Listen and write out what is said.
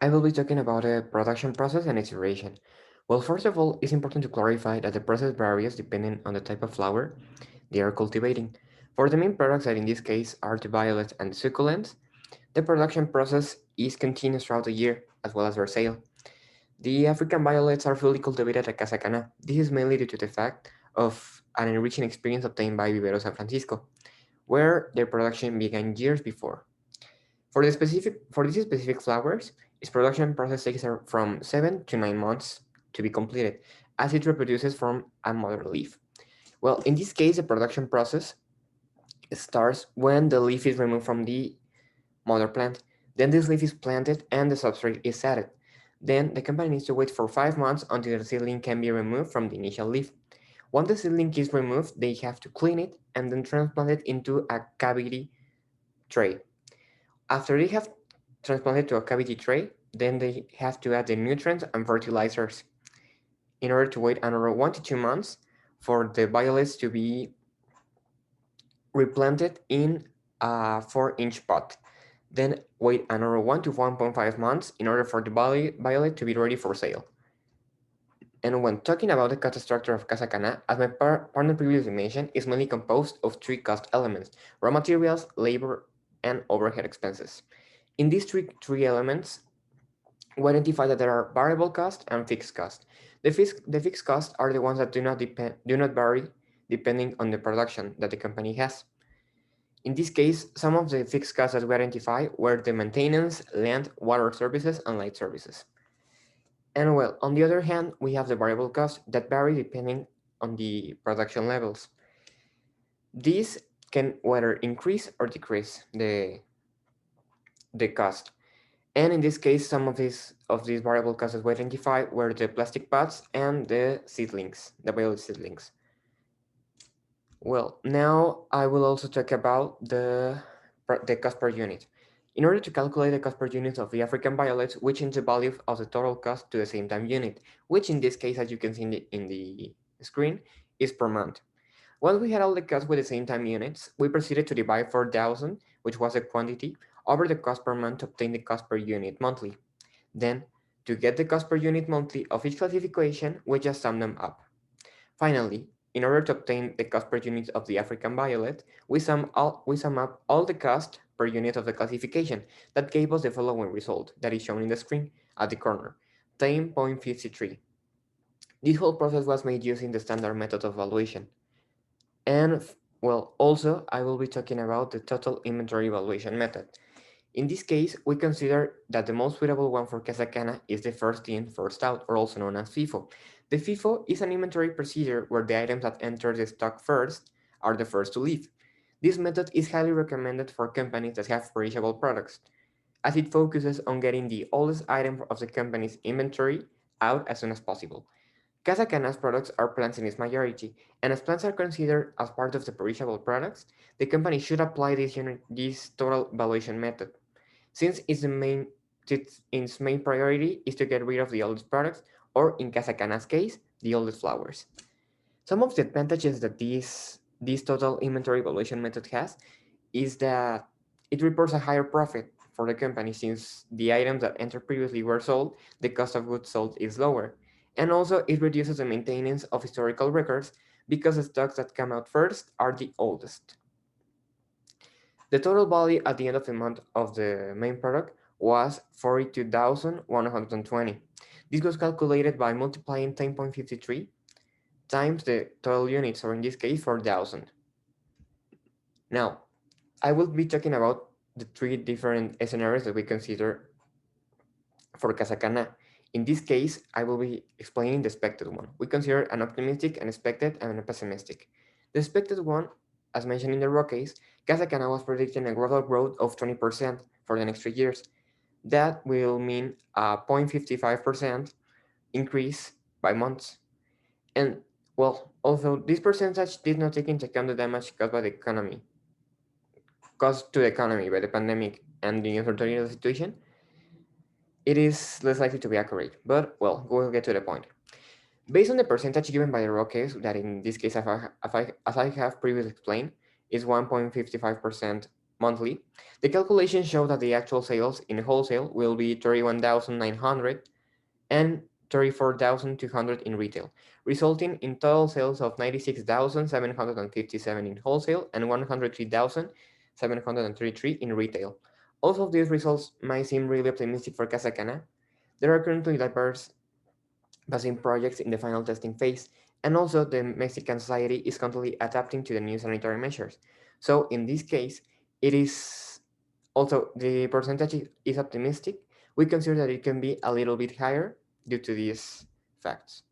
I will be talking about a production process and its duration. Well, first of all, it's important to clarify that the process varies depending on the type of flower they are cultivating. For the main products that in this case are the violets and the succulents, the production process is continuous throughout the year as well as their sale. The African violets are fully cultivated at Casa Kaná. This is mainly due to the fact of an enriching experience obtained by Vivero San Francisco, where their production began years before. For these specific flowers, its production process takes from 7 to 9 months to be completed, as it reproduces from a mother leaf. Well, in this case, the production process starts when the leaf is removed from the mother plant. Then this leaf is planted and the substrate is added. Then the company needs to wait for 5 months until the seedling can be removed from the initial leaf. Once the seedling is removed, they have to clean it and then transplant it into a cavity tray. After they have transplanted to a cavity tray, then they have to add the nutrients and fertilizers in order to wait another 1 to 2 months for the violets to be replanted in a 4-inch pot. Then wait another 1 to 1.5 months in order for the violet to be ready for sale. And when talking about the cost structure of Casa Cana, as my partner previously mentioned, is mainly composed of three cost elements: raw materials, labor, and overhead expenses. In these three elements, we identify that there are variable cost and fixed cost. The fixed costs are the ones that do not vary depending on the production that the company has. In this case, some of the fixed costs that we identify were the maintenance, land, water services, and light services. And well, on the other hand, we have the variable costs that vary depending on the production levels. These can whether increase or decrease the cost. And in this case, some of these variable costs that we identified were the plastic pots and the seedlings, the violet seedlings. Well, now I will also talk about the cost per unit. In order to calculate the cost per unit of the African violets, we change the value of the total cost to the same time unit, which in this case, as you can see in the screen, is per month. Once we had all the costs with the same time units, we proceeded to divide 4,000, which was the quantity, over the cost per month to obtain the cost per unit monthly. Then, to get the cost per unit monthly of each classification, we just sum them up. Finally, in order to obtain the cost per unit of the African violet, we sum up all the cost per unit of the classification. That gave us the following result that is shown in the screen at the corner, 10.53. This whole process was made using the standard method of valuation. And well, also I will be talking about the total inventory valuation method. In this case, we consider that the most suitable one for Casa Cana is the first in, first out, or also known as FIFO. The FIFO is an inventory procedure where the items that enter the stock first are the first to leave. This method is highly recommended for companies that have perishable products, as it focuses on getting the oldest item of the company's inventory out as soon as possible. Casa Cana's products are plants in its majority, and as plants are considered as part of the perishable products, the company should apply this total valuation method. Since its main priority is to get rid of the oldest products, or in Casa Cana's case, the oldest flowers. Some of the advantages that this total inventory valuation method has is that it reports a higher profit for the company since the items that entered previously were sold, the cost of goods sold is lower. And also it reduces the maintenance of historical records because the stocks that come out first are the oldest. The total value at the end of the month of the main product was 42,120. This was calculated by multiplying 10.53 times the total units, or in this case, 4,000. Now, I will be talking about the three different scenarios that we consider for Casacana. In this case, I will be explaining the expected one. We consider an optimistic, an expected, and a pessimistic. The expected one, as mentioned in the raw case, Casacana was predicting a global growth of 20% for the next 3 years. That will mean a 0.55% increase by months. And well, although this percentage did not take into account the damage caused to the economy by the pandemic and the uncertainty of the situation, it is less likely to be accurate. But well, we'll get to the point. Based on the percentage given by the raw case, that in this case, as I have previously explained, is 1.55% monthly, the calculations show that the actual sales in wholesale will be 31,900 and 34,200 in retail, resulting in total sales of 96,757 in wholesale and 103,733 in retail. All of these results might seem really optimistic for Casa Kaná. There are currently diverse vaccine projects in the final testing phase, and also the Mexican society is constantly adapting to the new sanitary measures. So in this case, it is also the percentage is optimistic. We consider that it can be a little bit higher due to these facts.